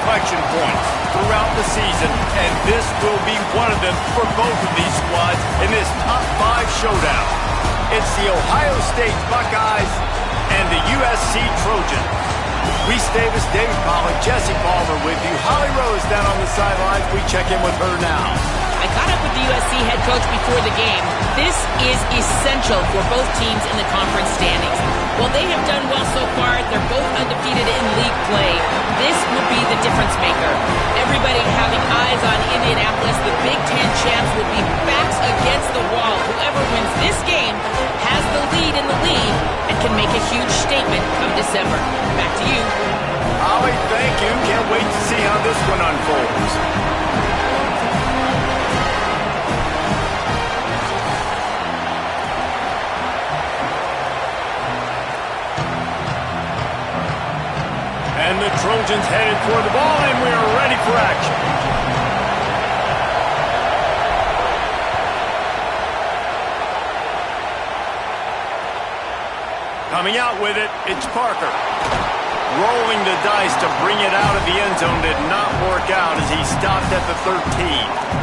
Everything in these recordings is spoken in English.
inflection points throughout the season, and this will be one of them for both of these squads in this top 5 showdown. It's the Ohio State Buckeyes and the USC Trojans. Reese Davis, David Pollack, Jesse Palmer with you. Holly Rose down on the sidelines. We check in with her now. I caught up with the USC head coach before the game. This is essential for both teams in the conference standings. While they have done well so far, they're both undefeated in league play. This will be the difference maker. Everybody having eyes on Indianapolis, the Big Ten champs will be backs against the wall. Whoever wins this game has the lead in the league and can make a huge statement come December. Back to you. Holly, thank you. Can't wait to see how this one unfolds. And the Trojans headed for the ball, and we are ready for action. Coming out with it, it's Parker. Rolling the dice to bring it out of the end zone did not work out as he stopped at the 13.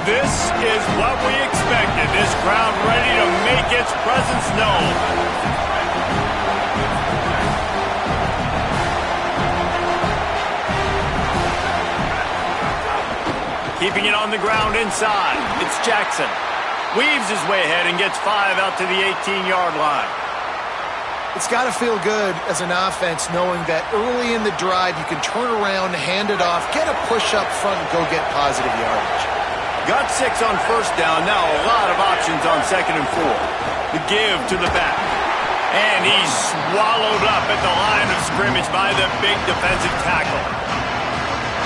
This is what we expected. This crowd ready to make its presence known. Keeping it on the ground inside. It's Jackson. Weaves his way ahead and gets 5 out to the 18-yard line. It's got to feel good as an offense knowing that early in the drive you can turn around, hand it off, get a push up front, and go get positive yardage. Got 6 on first down. Now a lot of options on 2nd and 4. The give to the back. And he's swallowed up at the line of scrimmage by the big defensive tackle.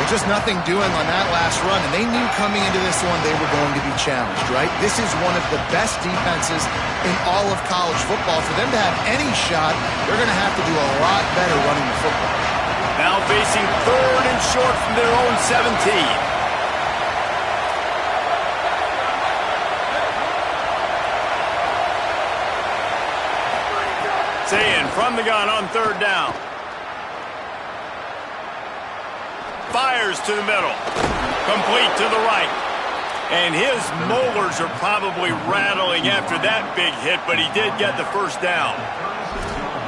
There's just nothing doing on that last run, and they knew coming into this one they were going to be challenged, right? This is one of the best defenses in all of college football. For them to have any shot, they're going to have to do a lot better running the football. Now facing 3rd and short from their own 17. Saying from the gun on 3rd down. Fires to the middle. Complete to the right. And his molars are probably rattling after that big hit, but he did get the first down.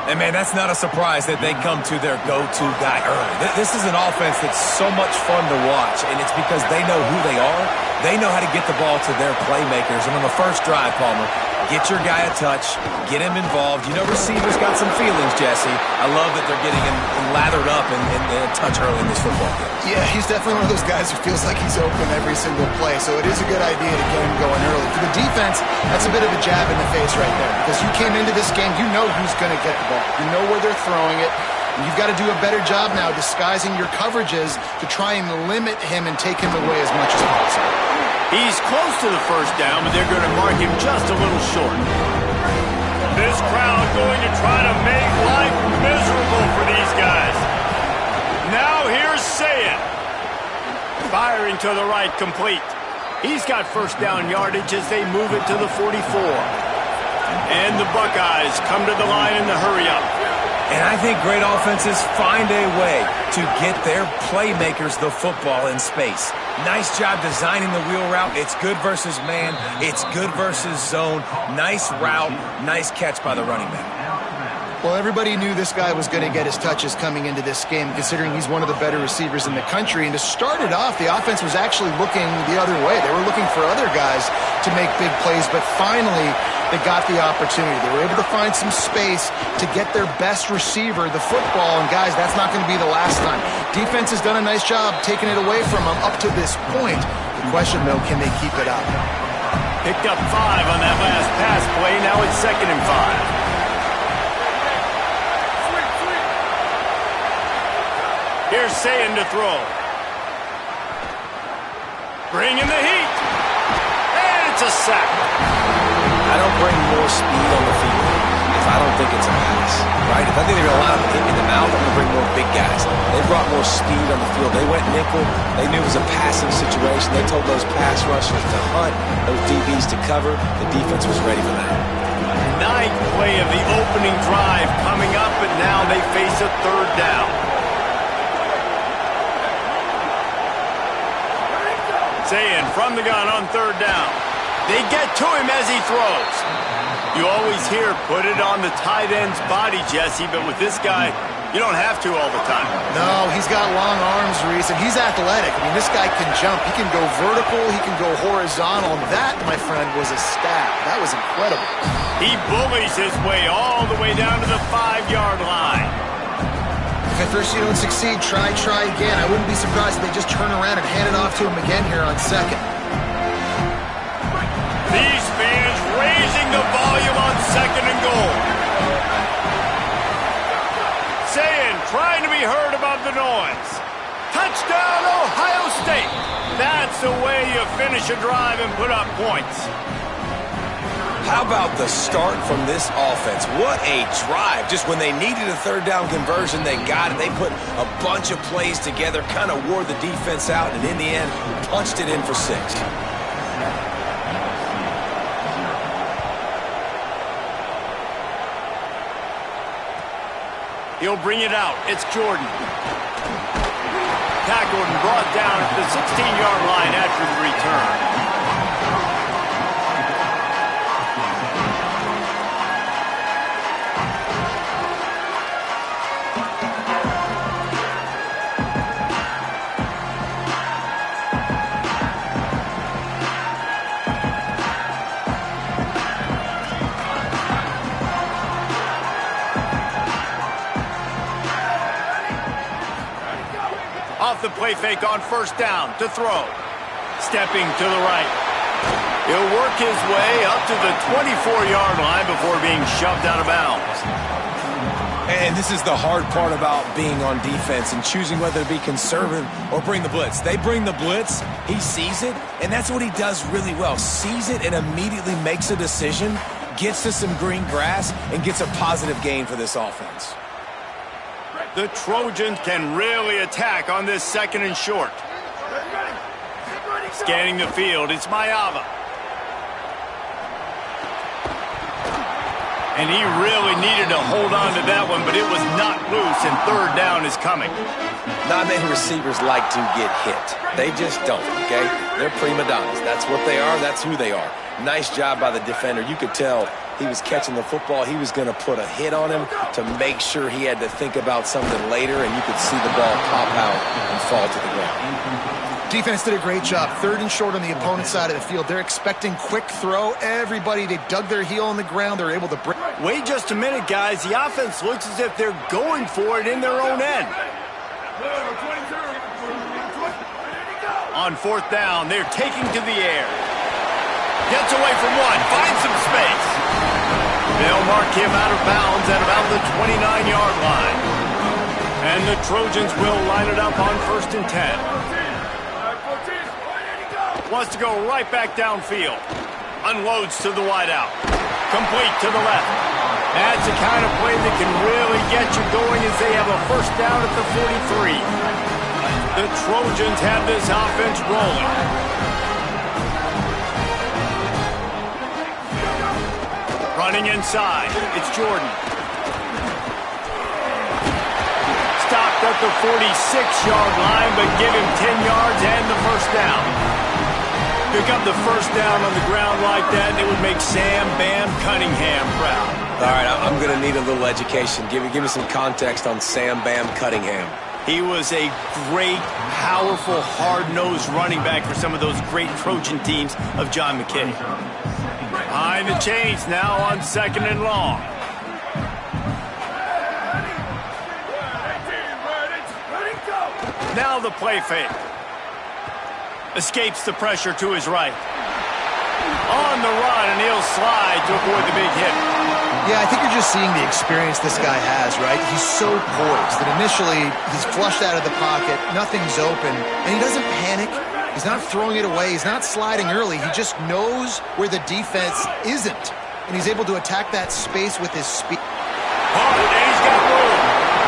And, man, that's not a surprise that they come to their go-to guy early. This is an offense that's so much fun to watch, and it's because they know who they are. They know how to get the ball to their playmakers. And on the first drive, Palmer, get your guy a touch, get him involved. You know, receivers got some feelings, Jesse. I love that they're getting him lathered up and a touch early in this football game. Yeah, he's definitely one of those guys who feels like he's open every single play, so it is a good idea to get him going early. For the defense, that's a bit of a jab in the face right there, because you came into this game, you know who's going to get the ball. You know where they're throwing it, and you've got to do a better job now disguising your coverages to try and limit him and take him away as much as possible. He's close to the first down, but they're going to mark him just a little short. This crowd going to try to make life miserable for these guys. Now here's Saying. Firing to the right, complete. He's got first down yardage as they move it to the 44. And the Buckeyes come to the line in the hurry-up. And I think great offenses find a way to get their playmakers the football in space. Nice job designing the wheel route. It's good versus man. It's good versus zone. Nice route. Nice catch by the running back. Well, everybody knew this guy was going to get his touches coming into this game, considering he's one of the better receivers in the country. And to start it off, the offense was actually looking the other way. They were looking for other guys to make big plays, but finally they got the opportunity. They were able to find some space to get their best receiver the football. And, guys, that's not going to be the last time. Defense has done a nice job taking it away from them up to this point. The question, though, can they keep it up? Picked up 5 on that last pass play. Now it's 2nd and 5. Here's Saying to throw. Bringing the heat. And it's a sack. I don't bring more speed on the field if I I don't think it's a pass, right? If I think they're going to line up in the mouth, I'm going to bring more big guys. They brought more speed on the field. They went nickel. They knew it was a passing situation. They told those pass rushers to hunt, those DBs to cover. The defense was ready for that. Ninth play of the opening drive coming up, but now they face a third down. Saying from the gun on third down. They get to him as he throws. You always hear put it on the tight end's body, Jesse, but with this guy, you don't have to all the time. No, he's got long arms, Reese, and he's athletic. I mean, this guy can jump. He can go vertical. He can go horizontal. And that, my friend, was a stat. That was incredible. He bullies his way all the way down to the 5-yard line. If at first you don't succeed, try again. I wouldn't be surprised if they just turn around and hand it off to him again here on second. These fans raising the volume on second and goal. Saying, trying to be heard above the noise. Touchdown, Ohio State. That's the way you finish a drive and put up points. How about the start from this offense? What a drive. Just when they needed a third down conversion, they got it. They put a bunch of plays together, kind of wore the defense out, and in the end, punched it in for 6. He'll bring it out. It's Jordan. Tackled and brought down at the 16-yard line after the return. Off the play fake on first down to throw. Stepping to the right. He'll work his way up to the 24-yard line before being shoved out of bounds. And this is the hard part about being on defense and choosing whether to be conservative or bring the blitz. They bring the blitz, he sees it, and that's what he does really well. Sees it and immediately makes a decision, gets to some green grass, and gets a positive gain for this offense. The Trojans can really attack on this second and short. Scanning the field, it's Mayava. And he really needed to hold on to that one, but it was not loose, and third down is coming. Not many receivers like to get hit. They just don't, okay? They're prima donnas. That's what they are. That's who they are. Nice job by the defender. You could tell he was catching the football. He was going to put a hit on him to make sure he had to think about something later, and you could see the ball pop out and fall to the ground. Defense did a great job. Third and short on the opponent's side of the field. They're expecting quick throw. Everybody, they dug their heel on the ground. They're able to break. Wait just a minute, guys. The offense looks as if they're going for it in their own end. On fourth down, they're taking to the air. Gets away from one, finds some space. They'll mark him out of bounds at about the 29-yard line. And the Trojans will line it up on 1st and 10. Wants to go right back downfield. Unloads to the wideout. Complete to the left. That's the kind of play that can really get you going as they have a first down at the 43. The Trojans have this offense rolling. Running inside, it's Jordan. Stopped at the 46-yard line, but give him 10 yards and the first down. Pick up the first down on the ground like that, and it would make Sam Bam Cunningham proud. All right, I'm going to need a little education. Give me some context on Sam Bam Cunningham. He was a great, powerful, hard-nosed running back for some of those great Trojan teams of John McKay. Behind the chains now on 2nd and long. Now the play fake. Escapes the pressure to his right. On the run, and he'll slide to avoid the big hit. Yeah, I think you're just seeing the experience this guy has, right? He's so poised that initially he's flushed out of the pocket, nothing's open, and he doesn't panic. He's not throwing it away. He's not sliding early. He just knows where the defense isn't. and he's able to attack that space with his speed. Oh, and he's got room.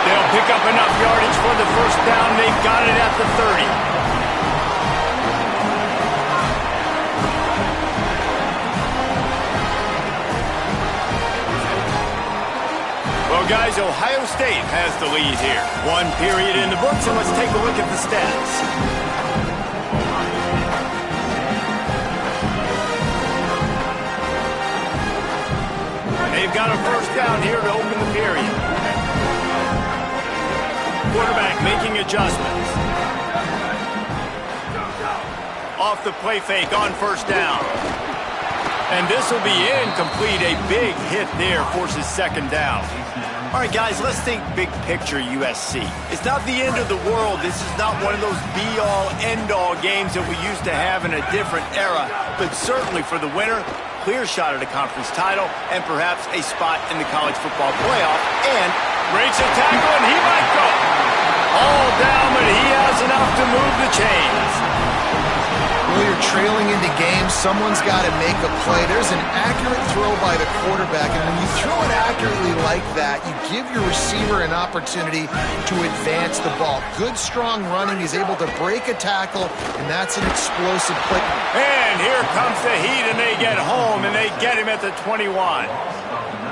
They'll pick up enough yardage for the first down. They've got it at the 30. Well, guys, Ohio State has the lead here. 1 period in the books, and let's take a look at the stats. They've got a first down here to open the period. Quarterback making adjustments. Off the play fake on first down. And this will be incomplete. A big hit there forces second down. All right, guys, let's think big picture USC. It's not the end of the world. This is not one of those be-all, end-all games that we used to have in a different era. But certainly for the winner, clear shot at a conference title and perhaps a spot in the college football playoff. And breaks a tackle, and he might go. All down, but he has enough to move the chains. Well, you're trailing into games. Someone's got to make a play. There's an accurate throw by the quarterback, and when you throw it accurately like that, you give your receiver an opportunity to advance the ball. Good, strong running. He's able to break a tackle, and that's an explosive play. And here comes the heat, and they get home, and they get him at the 21.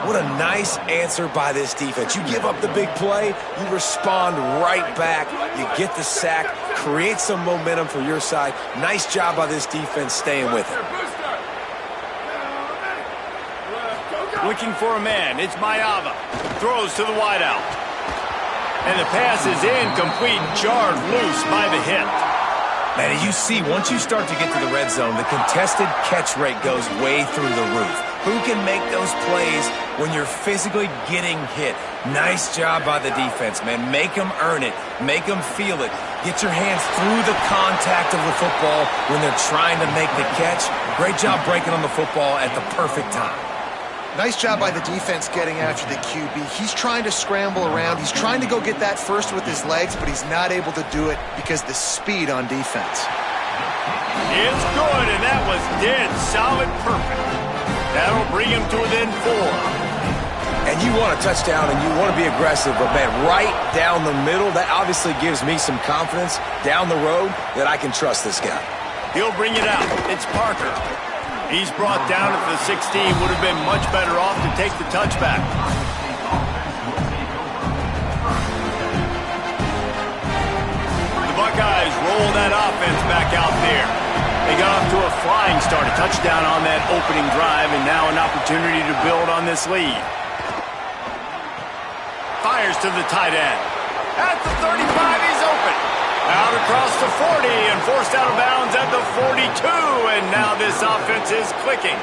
What a nice answer by this defense. You give up the big play, you respond right back, you get the sack, create some momentum for your side. Nice job by this defense staying with it. Looking for a man, it's Mayava. Throws to the wideout. And the pass is incomplete, jarred loose by the hit. Man, you see, once you start to get to the red zone, the contested catch rate goes way through the roof. Who can make those plays when you're physically getting hit? Nice job by the defense, man. Make them earn it. Make them feel it. Get your hands through the contact of the football when they're trying to make the catch. Great job breaking on the football at the perfect time. Nice job by the defense getting after the QB. He's trying to scramble around. He's trying to go get that first with his legs, but he's not able to do it because the speed on defense. It's good, and that was dead solid perfect. That'll bring him to within 4. And you want a touchdown and you want to be aggressive, but man, right down the middle, that obviously gives me some confidence down the road that I can trust this guy. He'll bring it out. It's Parker. He's brought down at the 16. Would have been much better off to take the touchback. The Buckeyes roll that offense back out there. They got off to a flying start, a touchdown on that opening drive, and now an opportunity to build on this lead. Fires to the tight end. At the 35, he's open. Out across the 40 and forced out of bounds at the 42, and now this offense is clicking.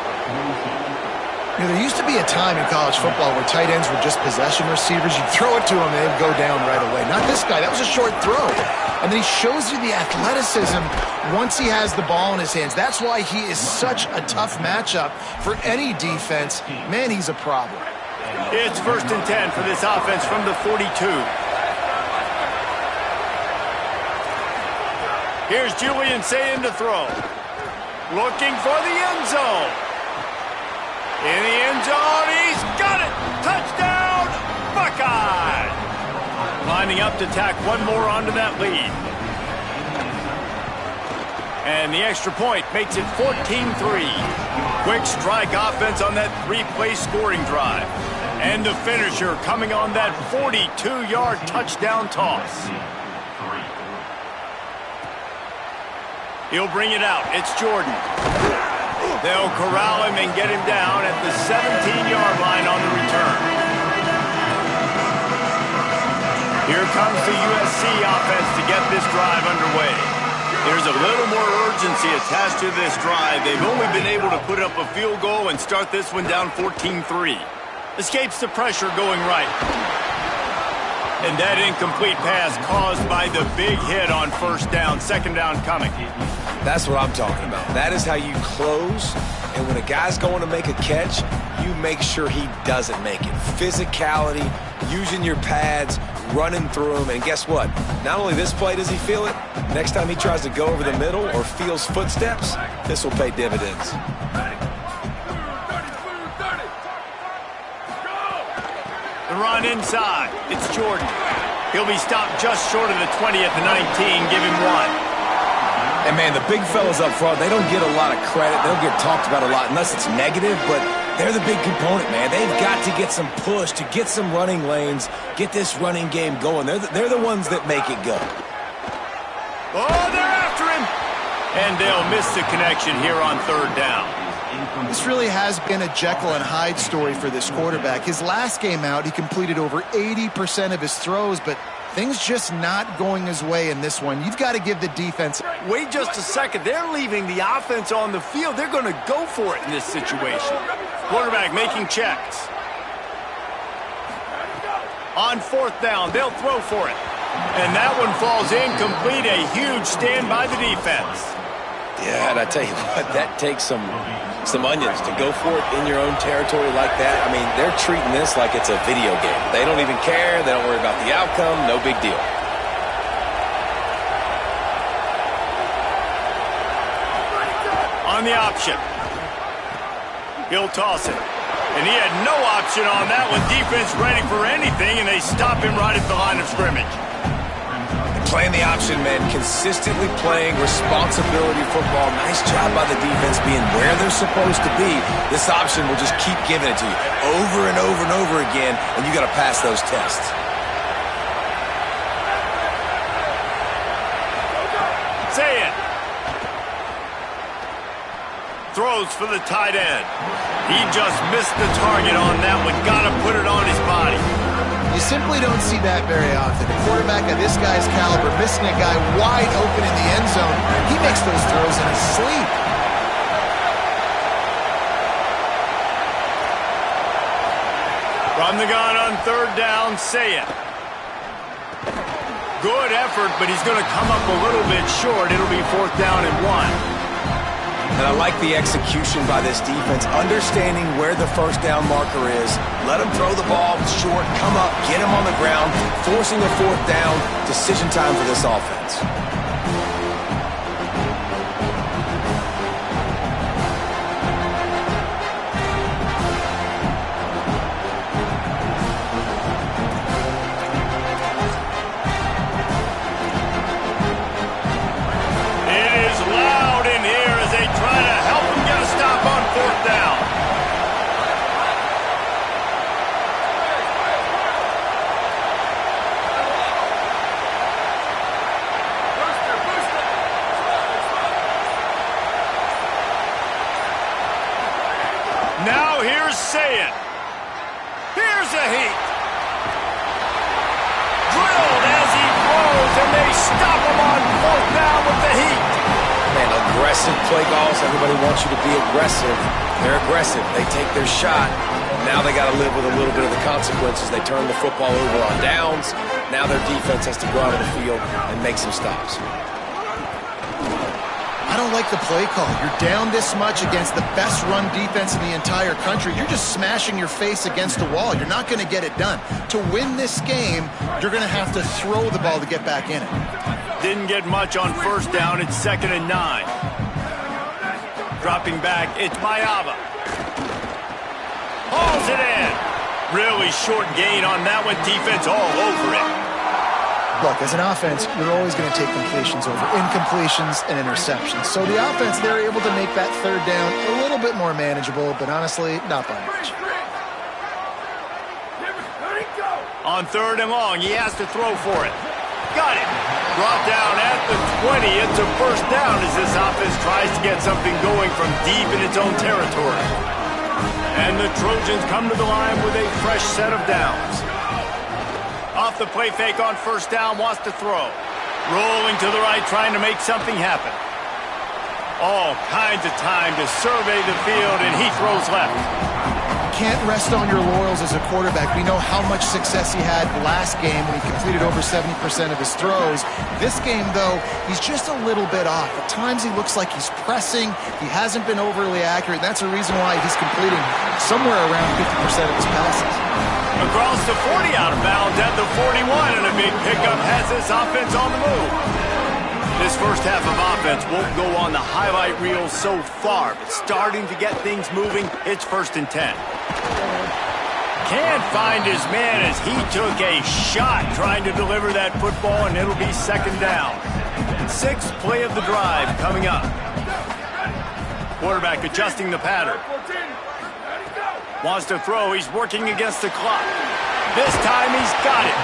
You know, there used to be a time in college football where tight ends were just possession receivers. You'd throw it to them and they'd go down right away. Not this guy. That was a short throw. And then he shows you the athleticism once he has the ball in his hands. That's why he is such a tough matchup for any defense. Man, he's a problem. It's 1st and 10 for this offense from the 42. Here's Julian Sayin to throw. Looking for the end zone. In the end zone, he's got it! Touchdown, Buckeye! Lining up to tack one more onto that lead. And the extra point makes it 14-3. Quick strike offense on that 3-play scoring drive. And the finisher coming on that 42-yard touchdown toss. He'll bring it out. It's Jordan. They'll corral him and get him down at the 17-yard line on the return. Here comes the USC offense to get this drive underway. There's a little more urgency attached to this drive. They've only been able to put up a field goal and start this one down 14-3. Escapes the pressure going right. And that incomplete pass caused by the big hit on first down. Second down coming. That's what I'm talking about. That is how you close. And when a guy's going to make a catch, you make sure he doesn't make it. Physicality, using your pads, running through him. And guess what? Not only this play does he feel it, next time he tries to go over the middle or feels footsteps, this will pay dividends. run inside. It's Jordan. He'll be stopped just short of the 20 at the 19. Give him 1. And, man, the big fellas up front, they don't get a lot of credit. They don't get talked about a lot unless it's negative, but they're the big component, man. They've got to get some push, to get some running lanes, get this running game going. They're the ones that make it go. Oh, they're after him. And they'll miss the connection here on 3rd down. This really has been a Jekyll and Hyde story for this quarterback. His last game out, he completed over 80% of his throws, but things just not going his way in this one. You've got to give the defense... Wait just a second. They're leaving the offense on the field. They're going to go for it in this situation. Quarterback making checks. On 4th down, they'll throw for it. And that one falls incomplete. A huge stand by the defense. Yeah, and I tell you what, that takes some onions to go for it in your own territory like that. I mean, they're treating this like it's a video game. They don't even care. They don't worry about the outcome. No big deal. On the option. He'll toss it. And he had no option on that one. Defense ready for anything, and they stop him right at the line of scrimmage. Playing the option, man, consistently playing responsibility football. Nice job by the defense being where they're supposed to be. This option will just keep giving it to you over and over and over again, and you got to pass those tests. Say it. Throws for the tight end. He just missed the target on that one. Got to put it on his body. You simply don't see that very often. A quarterback of this guy's caliber missing a guy wide open in the end zone. He makes those throws in his sleep. From the gun on 3rd down, say it. Good effort, but he's going to come up a little bit short. It'll be 4th down and 1. And I like the execution by this defense, understanding where the 1st down marker is. Let him throw the ball short, come up, get him on the ground, forcing a 4th down. Decision time for this offense. Now here's Sayet. Here's a heat. Drilled as he throws, and they stop him on 4th down with the heat. Man, aggressive play calls. Everybody wants you to be aggressive. They're aggressive. They take their shot. Now they got to live with a little bit of the consequences. They turn the football over on downs. Now their defense has to go out on the field and make some stops. I don't like the play call. You're down this much against the best run defense in the entire country. You're just smashing your face against the wall. You're not going to get it done. To win this game, you're going to have to throw the ball to get back in it. Didn't get much on 1st down. It's 2nd and 9. Dropping back, it's Mayava. Hauls it in. Really short gain on that one. Defense all over it. Look, as an offense, you're always going to take completions over incompletions and interceptions. So the offense, they're able to make that 3rd down a little bit more manageable, but honestly, not by much. On 3rd and long, he has to throw for it. Got it. Brought down at the 20. It's a 1st down as this offense tries to get something going from deep in its own territory. And the Trojans come to the line with a fresh set of downs. Off the play fake on 1st down, wants to throw. Rolling to the right, trying to make something happen. All kinds of time to survey the field, and he throws left. Can't rest on your laurels as a quarterback. We know how much success he had last game when he completed over 70% of his throws. This game, though, he's just a little bit off. At times he looks like he's pressing. He hasn't been overly accurate. That's a reason why he's completing somewhere around 50% of his passes. Across the 40, out of bounds at the 41, and a big pickup has this offense on the move. This first half of offense won't go on the highlight reel so far, but starting to get things moving. It's 1st and 10. Can't find his man as he took a shot trying to deliver that football, and it'll be second down. Sixth play of the drive coming up. Quarterback adjusting the pattern. Wants to throw. He's working against the clock. This time he's got it.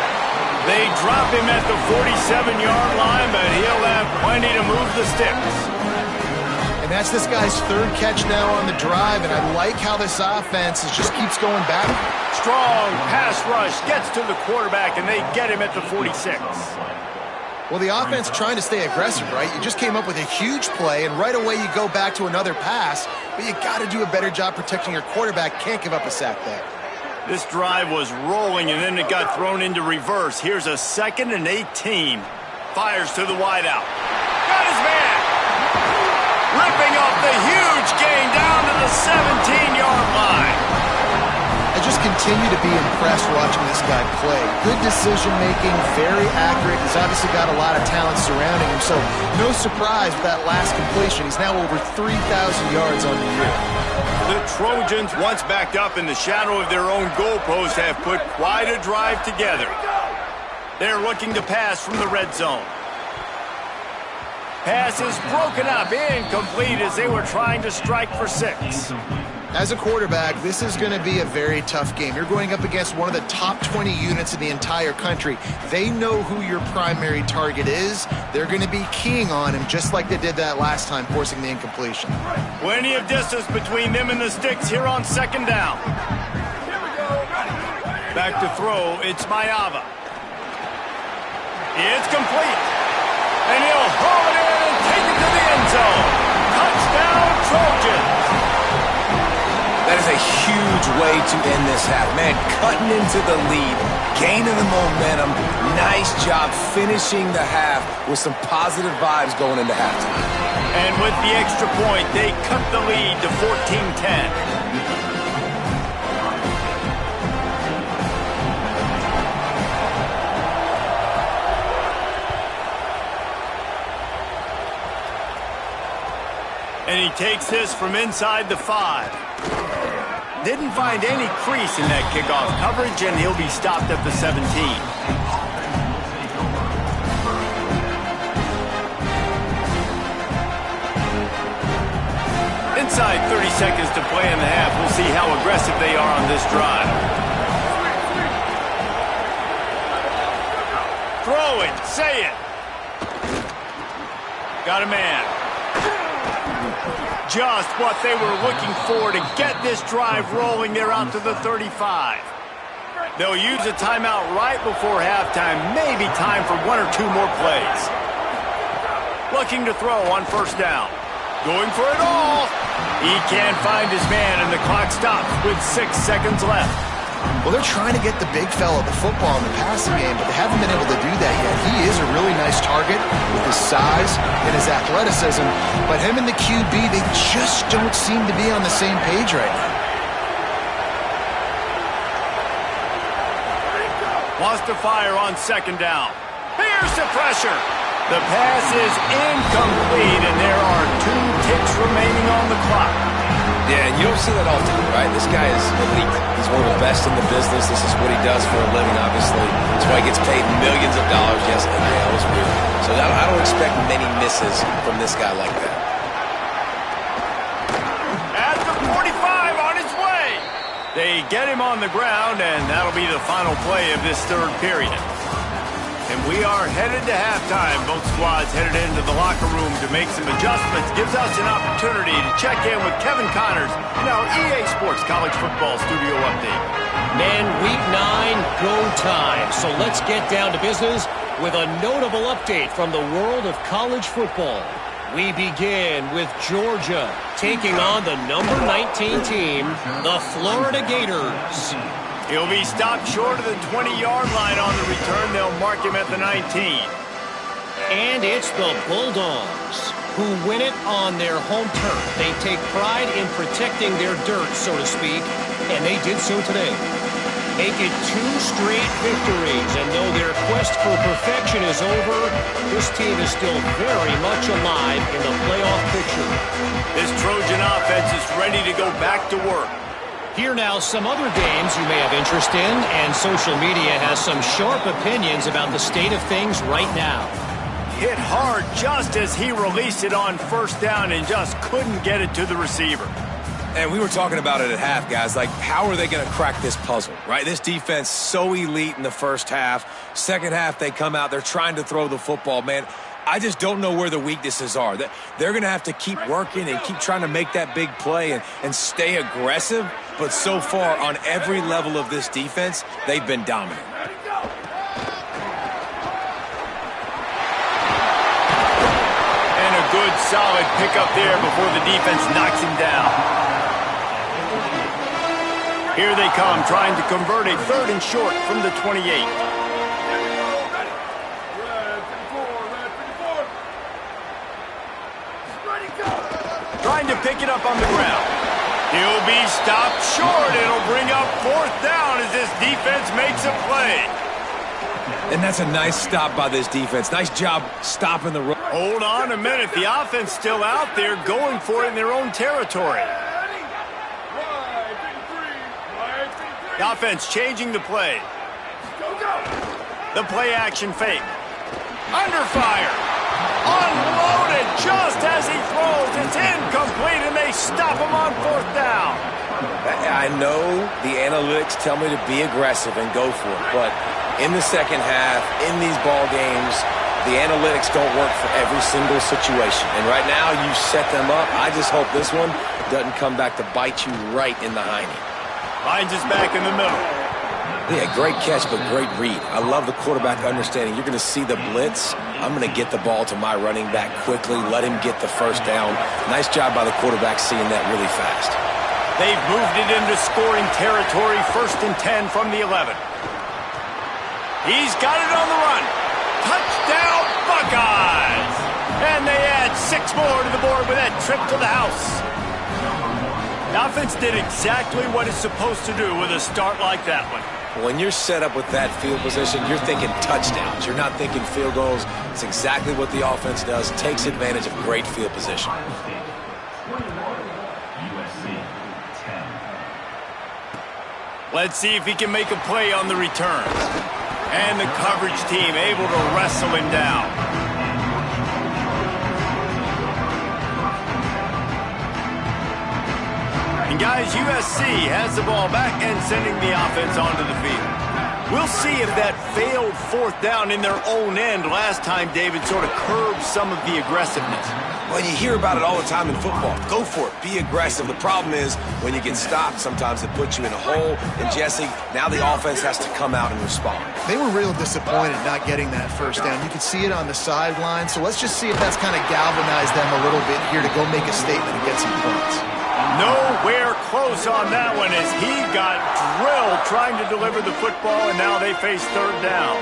They drop him at the 47-yard line, but he'll have plenty to move the sticks. And that's this guy's third catch now on the drive, and I like how this offense just keeps going back. Strong pass rush gets to the quarterback, and they get him at the 46. Well, the offense trying to stay aggressive, right? You just came up with a huge play, and right away you go back to another pass, but you got to do a better job protecting your quarterback. Can't give up a sack there. This drive was rolling, and then it got thrown into reverse. Here's a 2nd and 18. Fires to the wideout. Got his man. Ripping off the huge gain down to the 17-yard line. I just continue to be impressed watching this guy play. Good decision-making, very accurate. He's obviously got a lot of talent surrounding him, so no surprise with that last completion. He's now over 3,000 yards on the year. The Trojans, once backed up in the shadow of their own goalpost, have put quite a drive together. They're looking to pass from the red zone. Pass is broken up, incomplete as they were trying to strike for 6. As a quarterback, this is going to be a very tough game. You're going up against one of the top 20 units in the entire country. They know who your primary target is. They're going to be keying on him just like they did that last time, forcing the incompletion. Plenty of distance between them and the sticks here on 2nd down. Back to throw, it's Mayava. It's complete. And he'll haul it in and take it to the end zone. Touchdown, Trojans. That is a huge way to end this half. Man, cutting into the lead, gaining the momentum. Nice job finishing the half with some positive vibes going into halftime. And with the extra point, they cut the lead to 14-10. And he takes this from inside the 5. Didn't find any crease in that kickoff coverage, and he'll be stopped at the 17. Inside 30 seconds to play in the half. We'll see how aggressive they are on this drive. Throw it, say it. Got a man. Just what they were looking for to get this drive rolling. They're out to the 35. They'll use a timeout right before halftime. Maybe time for 1 or 2 more plays. Looking to throw on 1st down. Going for it all. He can't find his man, and the clock stops with 6 seconds left. Well, they're trying to get the big fella the football in the passing game, but they haven't been able to do that yet. He is a really nice target with his size and his athleticism, but him and the QB, they just don't seem to be on the same page right now. Wants to fire on 2nd down. Here's the pressure. The pass is incomplete, and there are 2 ticks remaining on the clock. Yeah, and you don't see that all the time, right? This guy is elite. He's one of the best in the business. This is what he does for a living, obviously. That's why he gets paid millions of dollars. Yes, NIL is weird. So I don't expect many misses from this guy like that. At the 45, on his way. They get him on the ground, and that'll be the final play of this 3rd period. And we are headed to halftime. Both squads headed into the locker room to make some adjustments. Gives us an opportunity to check in with Kevin Connors in our EA Sports College Football Studio Update. Man, Week 9, go time. So let's get down to business with a notable update from the world of college football. We begin with Georgia taking on the number 19 team, the Florida Gators. He'll be stopped short of the 20-yard line on the return. They'll mark him at the 19. And it's the Bulldogs who win it on their home turf. They take pride in protecting their dirt, so to speak, and they did so today. Make it 2 straight victories, and though their quest for perfection is over, this team is still very much alive in the playoff picture. This Trojan offense is ready to go back to work. Here now, some other games you may have interest in, and social media has some sharp opinions about the state of things right now. Hit hard just as he released it on first down and just couldn't get it to the receiver. And we were talking about it at half, guys. Like, how are they going to crack this puzzle, right? This defense so elite in the first half. Second half, they come out. They're trying to throw the football, man. I just don't know where the weaknesses are. They're going to have to keep working and keep trying to make that big play and stay aggressive. But so far, on every level of this defense, they've been dominant. And a good, solid pickup there before the defense knocks him down. Here they come, trying to convert a 3rd and short from the 28. Trying to pick it up on the ground. He'll be stopped short. It'll bring up 4th down as this defense makes a play. And that's a nice stop by this defense. Nice job stopping the run. Hold on a minute. The offense still out there going for it in their own territory. The offense changing the play. The play action fake. Under fire. Unloaded just as he throws. It's incomplete, and they stop him on 4th down. I know the analytics tell me to be aggressive and go for it, but in the second half, in these ball games, the analytics don't work for every single situation. And right now, you set them up. I just hope this one doesn't come back to bite you right in the hiney. Finds his back in the middle. Yeah, great catch, but great read. I love the quarterback understanding. You're going to see the blitz. I'm going to get the ball to my running back quickly, let him get the first down. Nice job by the quarterback seeing that really fast. They've moved it into scoring territory, 1st and 10 from the 11. He's got it on the run. Touchdown, Buckeyes! And they add 6 more to the board with that trip to the house. The offense did exactly what it's supposed to do with a start like that one. When you're set up with that field position, you're thinking touchdowns. You're not thinking field goals. It's exactly what the offense does. Takes advantage of great field position. Let's see if he can make a play on the return. And the coverage team able to wrestle him down. And guys, USC has the ball back and sending the offense onto the field. We'll see if that failed 4th down in their own end last time, David, sort of curbed some of the aggressiveness. Well, you hear about it all the time in football. Go for it. Be aggressive. The problem is when you get stopped, sometimes it puts you in a hole. And, Jesse, now the offense has to come out and respond. They were real disappointed not getting that first down. You could see it on the sideline. So let's just see if that's kind of galvanized them a little bit here to go make a statement and get some points. Nowhere close on that one as he got drilled trying to deliver the football, and now they face 3rd down.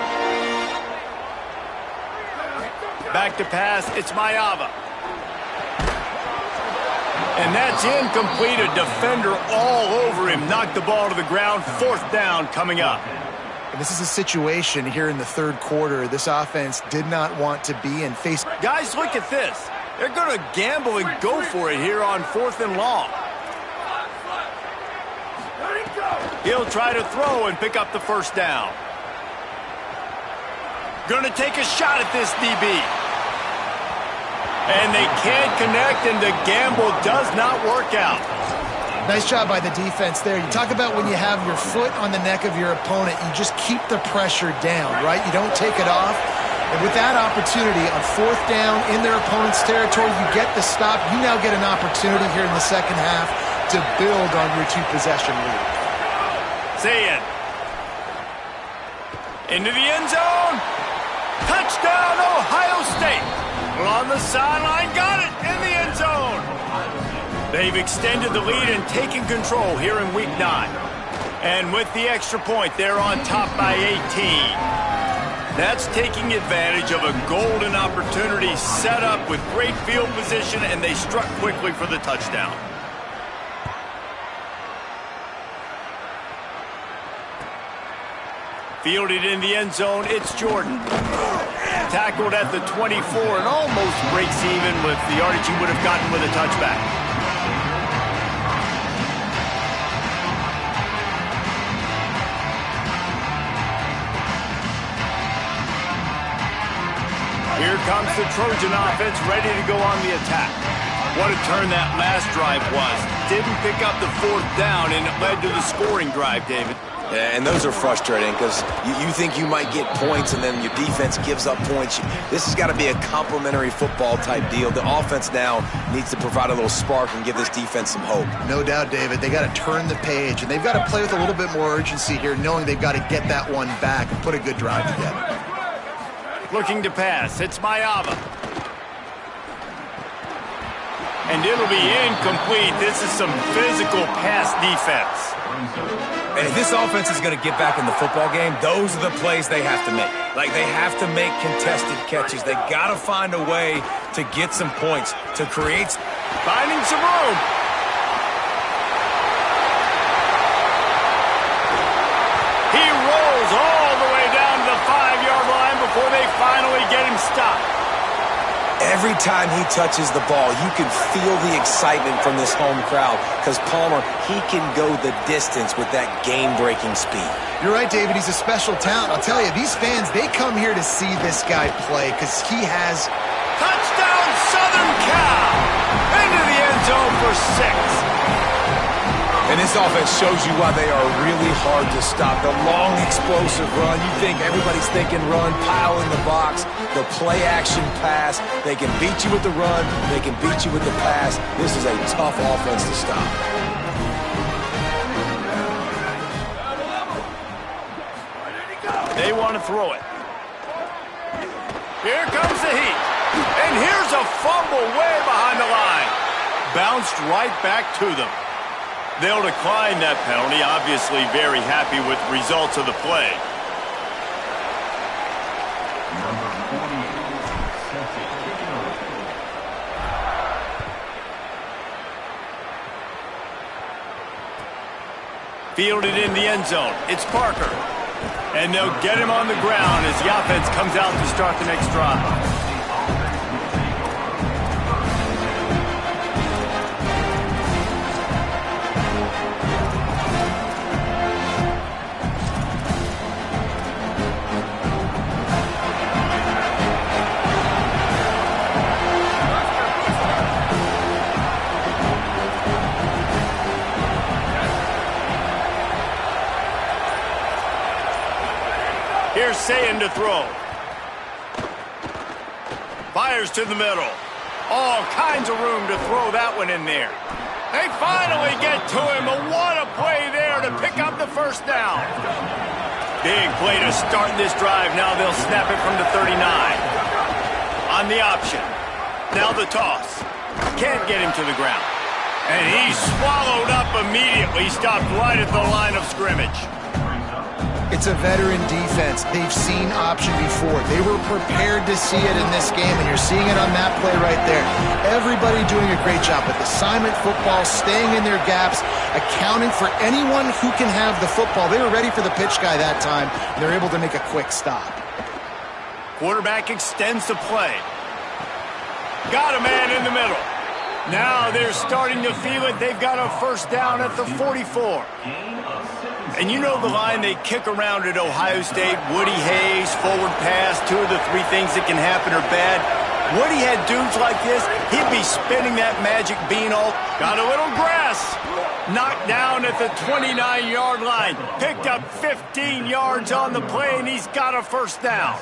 Back to pass, it's Mayava. And that's incomplete. A defender all over him. Knocked the ball to the ground. 4th down coming up. And this is a situation here in the 3rd quarter this offense did not want to be in. Guys, look at this. They're going to gamble and go for it here on 4th and long. He'll try to throw and pick up the first down. Going to take a shot at this DB. And they can't connect, and the gamble does not work out. Nice job by the defense there. You talk about when you have your foot on the neck of your opponent, you just keep the pressure down, right? You don't take it off. And with that opportunity on 4th down in their opponent's territory, you get the stop. You now get an opportunity here in the second half to build on your 2-possession lead. Say it. Into the end zone. Touchdown, Ohio State. On the sideline, got it in the end zone. They've extended the lead and taken control here in Week 9. And with the extra point, they're on top by 18. That's taking advantage of a golden opportunity set up with great field position, and they struck quickly for the touchdown. Fielded in the end zone, it's Jordan. Tackled at the 24 and almost breaks even with the yardage he would have gotten with a touchback. comes the Trojan offense ready to go on the attack. What a turn that last drive was. Didn't pick up the fourth down, and it led to the scoring drive, David. Yeah, and those are frustrating because you think you might get points and then your defense gives up points. This has got to be a complementary football type deal. The offense now needs to provide a little spark and give this defense some hope. No doubt, David. They got to turn the page, and they've got to play with a little bit more urgency here, knowing they've got to get that one back and put a good drive together. Looking to pass. It's Mayava. And it'll be incomplete. This is some physical pass defense. And if this offense is going to get back in the football game, those are the plays they have to make. Like, they have to make contested catches. They got to find a way to get some points, to create... Finding some room. He rolls all the way down to the 5-yard line before they finally get him stopped. Every time he touches the ball, you can feel the excitement from this home crowd because Palmer, he can go the distance with that game-breaking speed. You're right, David. He's a special talent. I'll tell you, these fans, they come here to see this guy play because he has... Touchdown, Southern Cal! Into the end zone for 6. And this offense shows you why they are really hard to stop. The long, explosive run. You think everybody's thinking run, pile in the box, the play-action pass. They can beat you with the run. They can beat you with the pass. This is a tough offense to stop. They want to throw it. Here comes the heat. And here's a fumble way behind the line. Bounced right back to them. They'll decline that penalty, obviously very happy with the results of the play. Fielded in the end zone. It's Parker. And they'll get him on the ground as the offense comes out to start the next drive. Here's Sayin to throw. Fires to the middle. All kinds of room to throw that one in there. They finally get to him, but what a play there to pick up the first down. Big play to start this drive. Now they'll snap it from the 39. On the option. Now the toss. Can't get him to the ground. And he's swallowed up immediately. Stopped right at the line of scrimmage. It's a veteran defense. They've seen option before. They were prepared to see it in this game, and you're seeing it on that play right there. Everybody doing a great job with assignment football, staying in their gaps, accounting for anyone who can have the football. They were ready for the pitch guy that time, and they're able to make a quick stop. Quarterback extends the play. Got a man in the middle. Now they're starting to feel it. They've got a first down at the 44. And you know the line they kick around at Ohio State, Woody Hayes, forward pass, 2 of the 3 things that can happen are bad. Woody had dudes like this, he'd be spinning that magic bean all. Got a little grass. Knocked down at the 29-yard line. Picked up 15 yards on the play, and he's got a first down.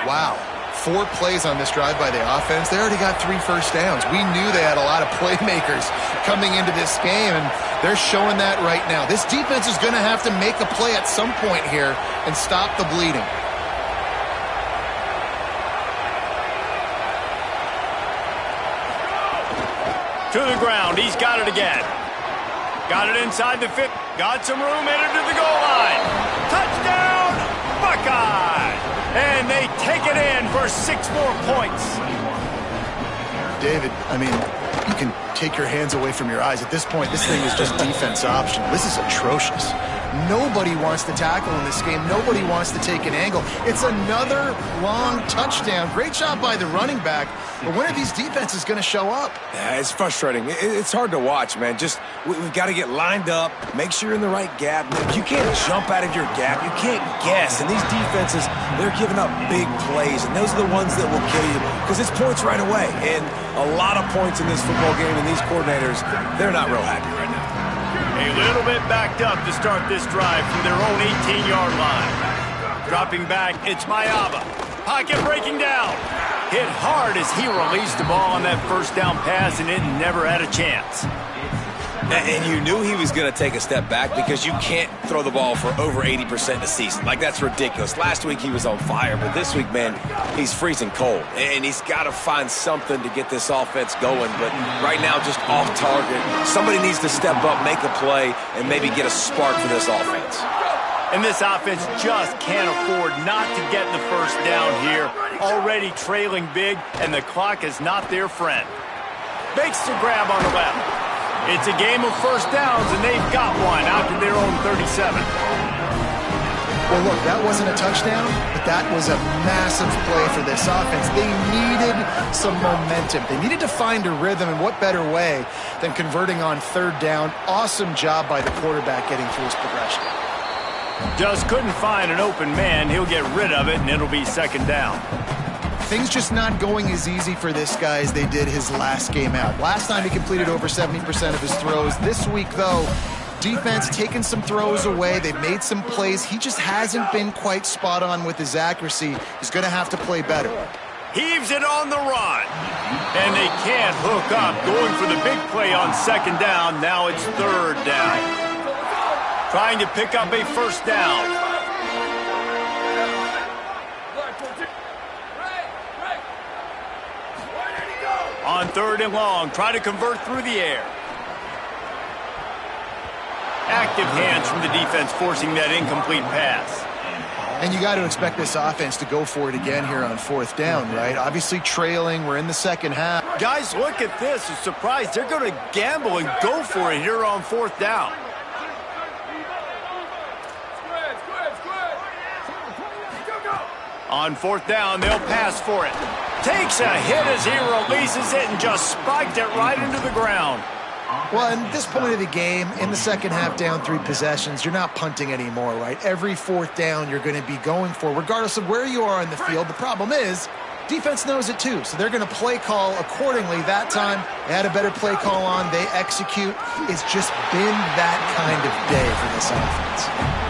Wow. 4 plays on this drive by the offense. They already got 3 first downs. We knew they had a lot of playmakers coming into this game, and they're showing that right now. This defense is going to have to make a play at some point here and stop the bleeding. To the ground. He's got it again. Got it inside the 50. Got some room, headed to the goal line. Touchdown, Buckeye! And they take it in for 6 more points. David, I mean, you can take your hands away from your eyes. At this point, this thing is just defense optional. This is atrocious. Nobody wants to tackle in this game. Nobody wants to take an angle. It's another long touchdown. Great job by the running back. But when are these defenses going to show up? Yeah, it's frustrating. It's hard to watch, man. We've got to get lined up, make sure you're in the right gap. You can't jump out of your gap. You can't guess. And these defenses, they're giving up big plays, and those are the ones that will kill you because it's points right away. And a lot of points in this football game, and these coordinators, they're not real happy right now. A little bit backed up to start this drive from their own 18-yard line. Dropping back, it's Mayaba. Pocket breaking down. Hit hard as he released the ball on that first down pass, and it never had a chance. And you knew he was going to take a step back because you can't throw the ball for over 80% a season. Like, that's ridiculous. Last week he was on fire, but this week, man, he's freezing cold. And he's got to find something to get this offense going. But right now, just off target. Somebody needs to step up, make a play, and maybe get a spark for this offense. And this offense just can't afford not to get the first down here. Already trailing big, and the clock is not their friend. Makes the grab on the left. It's a game of first downs, and they've got one out to their own 37. Well, look, that wasn't a touchdown, but that was a massive play for this offense. They needed some momentum. They needed to find a rhythm, and what better way than converting on third down. Awesome job by the quarterback getting through his progression. Just couldn't find an open man. He'll get rid of it, and it'll be second down. Things just not going as easy for this guy as they did his last game out. Last time he completed over 70% of his throws. This week, though, defense taking some throws away. They've made some plays. He just hasn't been quite spot on with his accuracy. He's going to have to play better. Heaves it on the run. And they can't hook up. Going for the big play on second down. Now it's third down. Trying to pick up a first down. On third and long, try to convert through the air. Active hands from the defense forcing that incomplete pass. And you got to expect this offense to go for it again here on fourth down, right? Obviously trailing. We're in the second half. Guys, look at this. A surprise. They're going to gamble and go for it here on fourth down. On fourth down, they'll pass for it. Takes a hit as he releases it and just spiked it right into the ground. Well, at this point of the game, in the second half, down 3 possessions, you're not punting anymore, right? Every fourth down you're going to be going for, regardless of where you are on the field. The problem is, defense knows it too, so they're going to play call accordingly. That time, they had a better play call on. They execute. It's just been that kind of day for this offense.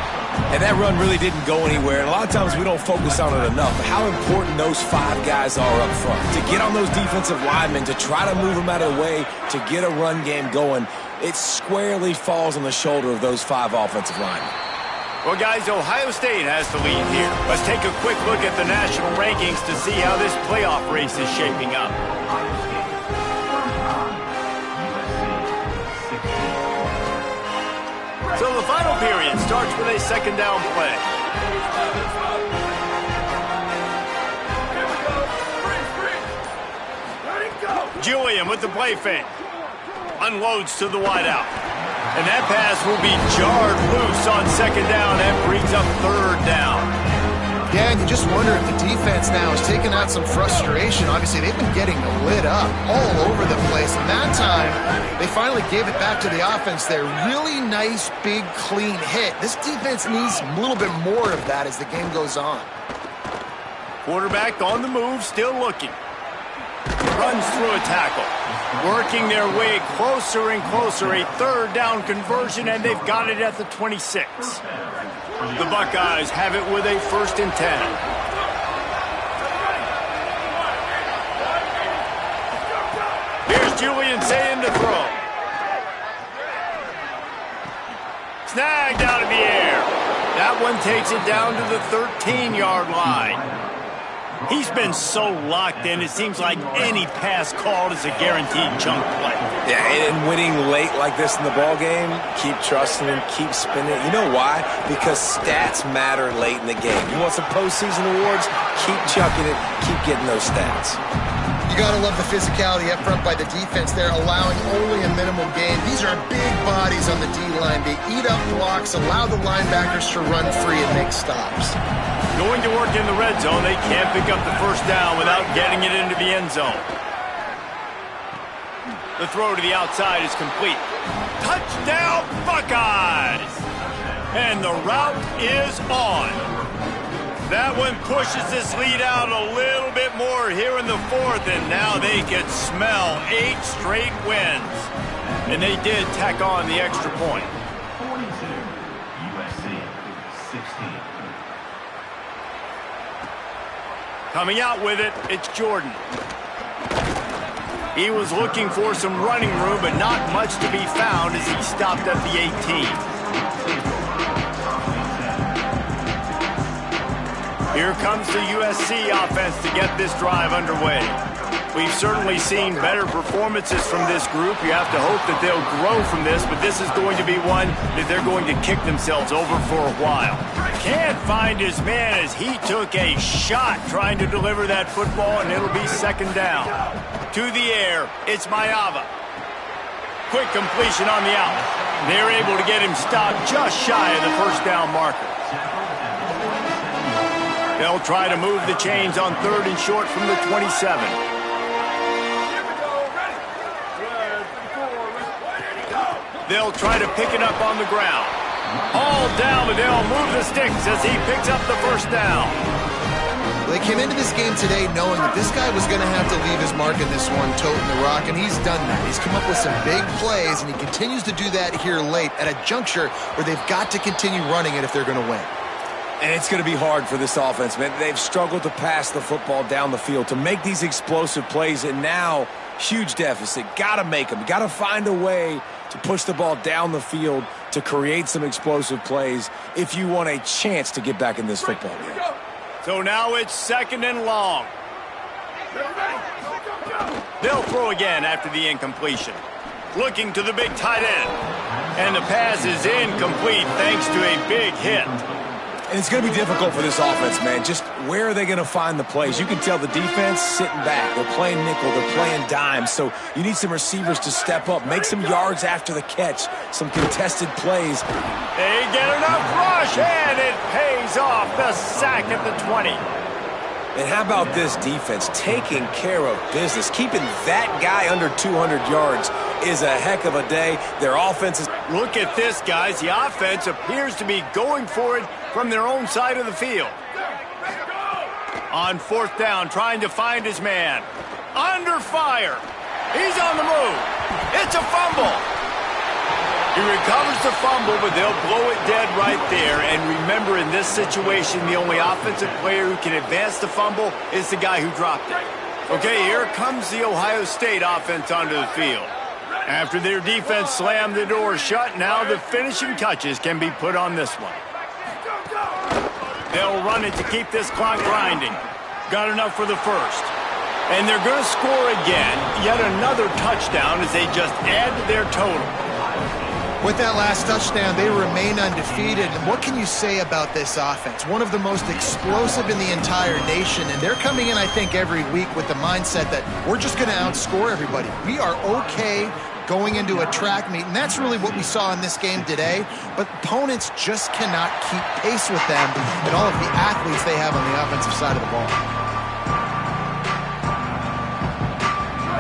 And that run really didn't go anywhere. And a lot of times we don't focus on it enough. But how important those 5 guys are up front. To get on those defensive linemen, to try to move them out of the way, to get a run game going, it squarely falls on the shoulder of those 5 offensive linemen. Well, guys, Ohio State has the lead here. Let's take a quick look at the national rankings to see how this playoff race is shaping up. So the final period starts with a second down play. Julian with the play fake. Unloads to the wideout. And that pass will be jarred loose on second down and brings up third down. Yeah, and you just wonder if the defense now is taking out some frustration. Obviously, they've been getting lit up all over the place. And that time, they finally gave it back to the offense there. Really nice, big, clean hit. This defense needs a little bit more of that as the game goes on. Quarterback on the move, still looking. Runs through a tackle. Working their way closer and closer. A third down conversion, and they've got it at the 26. The Buckeyes have it with a 1st and 10. Here's Julian saying to throw. Snagged out of the air. That one takes it down to the 13-yard line. He's been so locked in, it seems like any pass called is a guaranteed chunk play. Yeah, and winning late like this in the ball game, keep trusting him, keep spinning. You know why? Because stats matter late in the game. You want some postseason awards? Keep chucking it, keep getting those stats. You got to love the physicality up front by the defense there, allowing only a minimal gain. These are big bodies on the D-line. They eat up blocks, allow the linebackers to run free and make stops. Going to work in the red zone. They can't pick up the first down without getting it into the end zone. The throw to the outside is complete. Touchdown, Buckeyes! And the route is on. That one pushes this lead out a little bit more here in the fourth, and now they can smell 8 straight wins. And they did tack on the extra point. 42, USC 16. Coming out with it, it's Jordan. He was looking for some running room, but not much to be found as he stopped at the 18. Here comes the USC offense to get this drive underway. We've certainly seen better performances from this group. You have to hope that they'll grow from this, but this is going to be one that they're going to kick themselves over for a while. Can't find his man as he took a shot trying to deliver that football, and it'll be second down. To the air, it's Mayava. Quick completion on the out. They're able to get him stopped just shy of the first down marker. They'll try to move the chains on 3rd and short from the 27. They'll try to pick it up on the ground. All down, but they'll move the sticks as he picks up the first down. They came into this game today knowing that this guy was going to have to leave his mark in this one, toting the rock, and he's done that. He's come up with some big plays, and he continues to do that here late at a juncture where they've got to continue running it if they're going to win. And it's going to be hard for this offense, man. They've struggled to pass the football down the field, to make these explosive plays, and now huge deficit. Got to make them. Got to find a way to push the ball down the field to create some explosive plays if you want a chance to get back in this football game. So now it's 2nd and long. They'll throw again after the incompletion. Looking to the big tight end. And the pass is incomplete thanks to a big hit. And it's going to be difficult for this offense, man. Just where are they going to find the plays? You can tell the defense sitting back. They're playing nickel. They're playing dime. So you need some receivers to step up, make some yards after the catch, some contested plays. They get enough rush, and it pays off. The sack at the 20. And how about this defense taking care of business? Keeping that guy under 200 yards is a heck of a day. Their offense is... Look at this, guys. The offense appears to be going for it from their own side of the field. On 4th down, trying to find his man. Under fire. He's on the move. It's a fumble. He recovers the fumble, but they'll blow it dead right there. And remember, in this situation, the only offensive player who can advance the fumble is the guy who dropped it. Okay, here comes the Ohio State offense onto the field. After their defense slammed the door shut, now the finishing touches can be put on this one. They'll run it to keep this clock grinding. Got enough for the first. And they're going to score again, yet another touchdown as they just add to their total. With that last touchdown, they remain undefeated. And what can you say about this offense? One of the most explosive in the entire nation. And they're coming in, I think, every week with the mindset that we're just going to outscore everybody. We are okay going into a track meet. And that's really what we saw in this game today. But opponents just cannot keep pace with them and all of the athletes they have on the offensive side of the ball.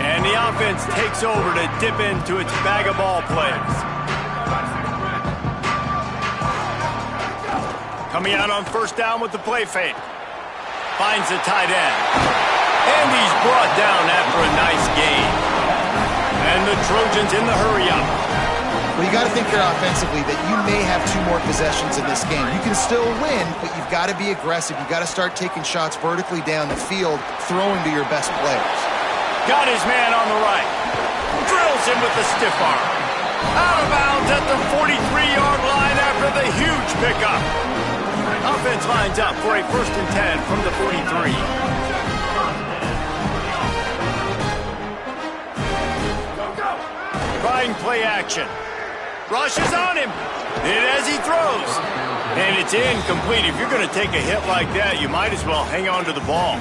And the offense takes over to dip into its bag of ball plays. Coming out on 1st down with the play fake. Finds the tight end. And he's brought down after a nice gain. And the Trojans in the hurry-up. Well, you got to think here offensively that you may have 2 more possessions in this game. You can still win, but you've got to be aggressive. You've got to start taking shots vertically down the field, throwing to your best players. Got his man on the right. Drills him with the stiff arm. Out of bounds at the 43-yard line after the huge pickup. Offense lines up for a 1st and 10 from the 43. Trying play action. Rushes on him. And as he throws. And it's incomplete. If you're going to take a hit like that, you might as well hang on to the ball.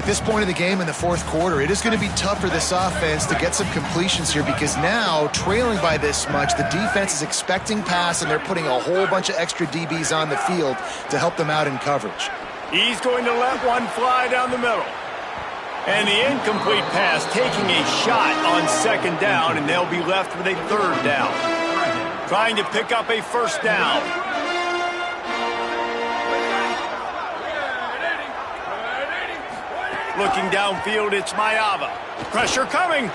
At this point of the game in the fourth quarter, it is going to be tough for this offense to get some completions here because now, trailing by this much, the defense is expecting pass and they're putting a whole bunch of extra DBs on the field to help them out in coverage. He's going to let one fly down the middle. And the incomplete pass taking a shot on second down, and they'll be left with a third down. Trying to pick up a first down. Looking downfield, it's Mayava. Pressure coming.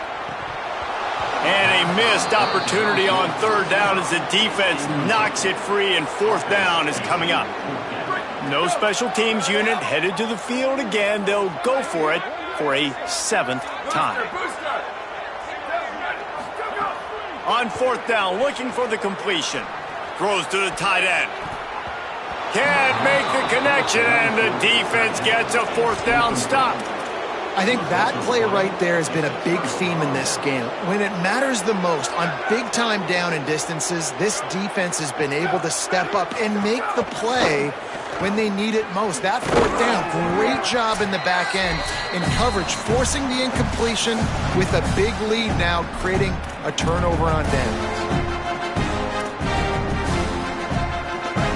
And a missed opportunity on third down as the defense knocks it free, and fourth down is coming up. No special teams unit headed to the field again. They'll go for it for a seventh time. On fourth down, looking for the completion. Throws to the tight end. Can't make the connection, and the defense gets a fourth down stop. I think that play right there has been a big theme in this game. When it matters the most, on big-time down and distances, this defense has been able to step up and make the play when they need it most. That fourth down, great job in the back end in coverage, forcing the incompletion with a big lead now, creating a turnover on downs.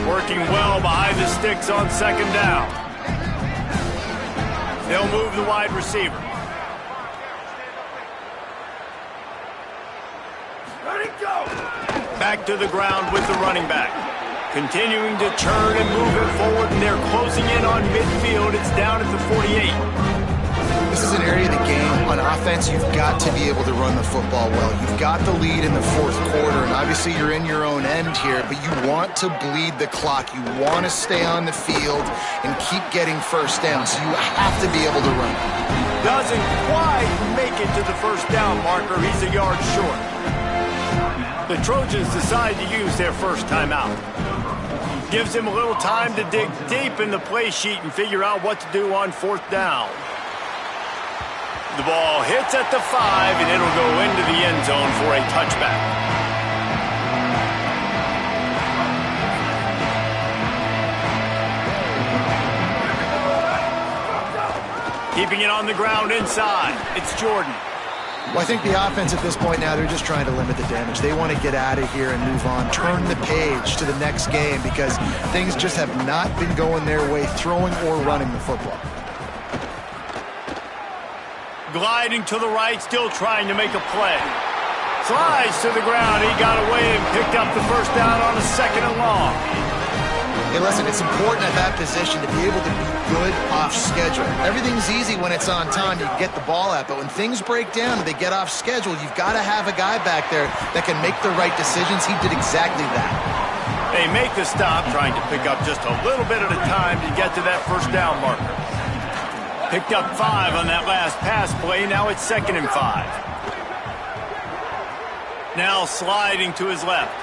Working well behind the sticks on second down. They'll move the wide receiver. Back to the ground with the running back. Continuing to turn and move it forward, and they're closing in on midfield. It's down at the 48. This is an area of the game. On offense, you've got to be able to run the football well. You've got the lead in the fourth quarter, and obviously you're in your own end here, but you want to bleed the clock. You want to stay on the field and keep getting first down, so you have to be able to run. Doesn't quite make it to the first down marker. He's a yard short. The Trojans decide to use their first timeout. Gives him a little time to dig deep in the play sheet and figure out what to do on fourth down. The ball hits at the 5, and it'll go into the end zone for a touchback. Keeping it on the ground inside. It's Jordan. Well, I think the offense at this point now, they're just trying to limit the damage. They want to get out of here and move on, turn the page to the next game because things just have not been going their way, throwing or running the football. Gliding to the right, still trying to make a play. Slides to the ground. He got away and picked up the first down on a second and long. Hey, listen, it's important at that position to be able to be good off schedule. Everything's easy when it's on time. You can get the ball out, but when things break down and they get off schedule, you've got to have a guy back there that can make the right decisions. He did exactly that. They make the stop, trying to pick up just a little bit at a time to get to that first down marker. Picked up 5 on that last pass play. Now it's 2nd and 5. Now sliding to his left.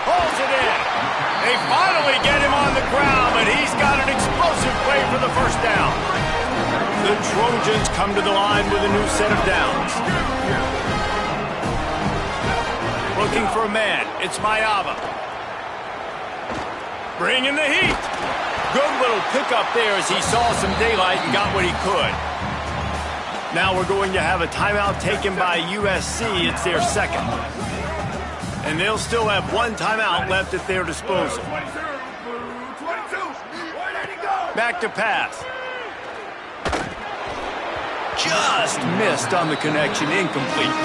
Pulls it in. They finally get him on the ground, but he's got an explosive play for the first down. The Trojans come to the line with a new set of downs. Looking for a man. It's Mayava. Bringing the heat. Good little pickup there as he saw some daylight and got what he could. Now we're going to have a timeout taken by USC. It's their second. And they'll still have one timeout left at their disposal. Back to pass. Just missed on the connection, incomplete.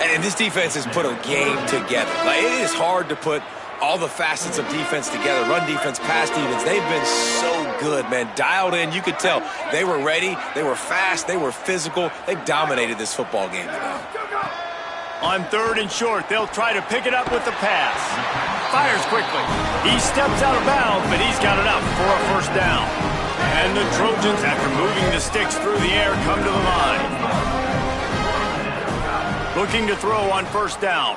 And this defense has put a game together. Like, it is hard to put all the facets of defense together. Run defense, pass defense. They've been so good, man. Dialed in. You could tell they were ready. They were fast. They were physical. They dominated this football game today. On 3rd and short, they'll try to pick it up with the pass. Fires quickly. He steps out of bounds, but he's got enough for a first down. And the Trojans, after moving the sticks through the air, come to the line. Looking to throw on first down.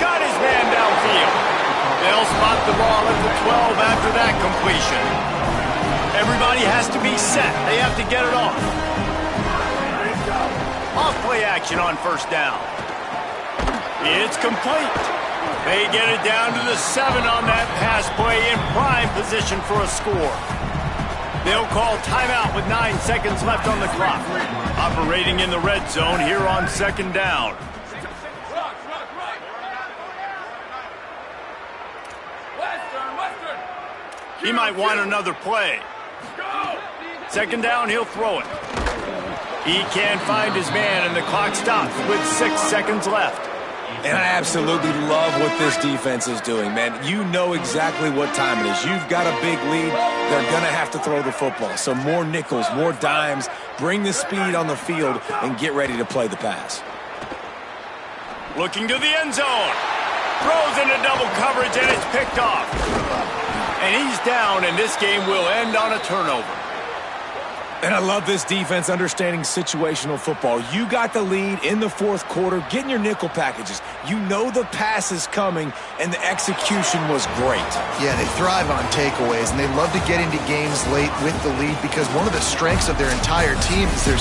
Got his man downfield. They'll spot the ball at the 12 after that completion. Everybody has to be set. They have to get it off. Off play action on first down. It's complete. They get it down to the 7 on that pass play, in prime position for a score. They'll call timeout with 9 seconds left on the clock. Operating in the red zone here on second down. He might want another play. Second down, he'll throw it. He can't find his man, and the clock stops with 6 seconds left. And I absolutely love what this defense is doing, man. You know exactly what time it is. You've got a big lead. They're going to have to throw the football. So more nickels, more dimes. Bring the speed on the field and get ready to play the pass. Looking to the end zone. Throws into double coverage, and it's picked off. And he's down, and this game will end on a turnover. And I love this defense understanding situational football. You got the lead in the fourth quarter, getting your nickel packages. You know the pass is coming, and the execution was great. Yeah, they thrive on takeaways, and they love to get into games late with the lead because one of the strengths of their entire team is their